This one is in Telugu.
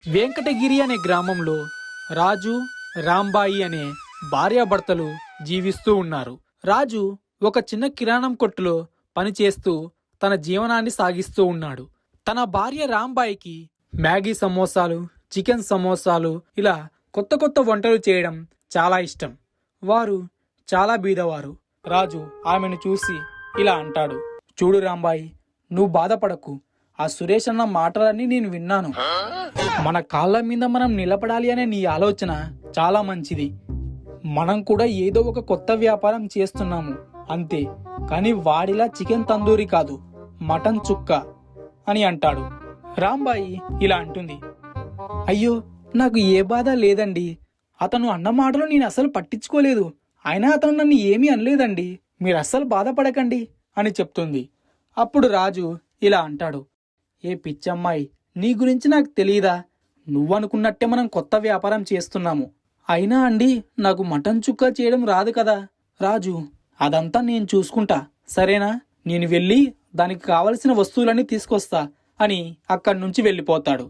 వెంకటగిరి అనే గ్రామంలో రాజు, రాంబాయి అనే భార్యాభర్తలు జీవిస్తూ ఉన్నారు. రాజు ఒక చిన్న కిరాణం కొట్టులో పనిచేస్తూ తన జీవనాన్ని సాగిస్తూ ఉన్నాడు. తన భార్య రాంబాయికి మ్యాగీ సమోసాలు, చికెన్ సమోసాలు ఇలా కొత్త కొత్త వంటలు చేయడం చాలా ఇష్టం. వారు చాలా బీదవారు. రాజు ఆమెను చూసి ఇలా అంటాడు, చూడు రాంబాయి, నువ్వు బాధపడకు. ఆ సురేష్ అన్న మాటలన్నీ నేను విన్నాను. మన కాళ్ళ మీద మనం నిలబడాలి అనే నీ ఆలోచన చాలా మంచిది. మనం కూడా ఏదో ఒక కొత్త వ్యాపారం చేస్తున్నాము అంతే, కానీ వాడిలా చికెన్ తందూరి కాదు, మటన్ చుక్క అని అంటాడు. రాంబాయి ఇలా అంటుంది, అయ్యో నాకు ఏ బాధ లేదండి. అతను అన్న మాటలు నేను అసలు పట్టించుకోలేదు. అయినా అతను నన్ను ఏమీ అనలేదండి. మీరు అస్సలు బాధపడకండి అని చెప్తుంది. అప్పుడు రాజు ఇలా అంటాడు, ఏ పిచ్చమ్మాయి, నీ గురించి నాకు తెలీదా? నువ్వనుకున్నట్టే మనం కొత్త వ్యాపారం చేస్తున్నాము. అయినా అండి, నాకు మటన్ చుక్క చేయడం రాదు కదా. రాజు, అదంతా నేను చూసుకుంటా, సరేనా? నేను వెళ్ళి దానికి కావలసిన వస్తువులన్నీ తీసుకొస్తా అని అక్కడి నుంచి వెళ్ళిపోతాడు.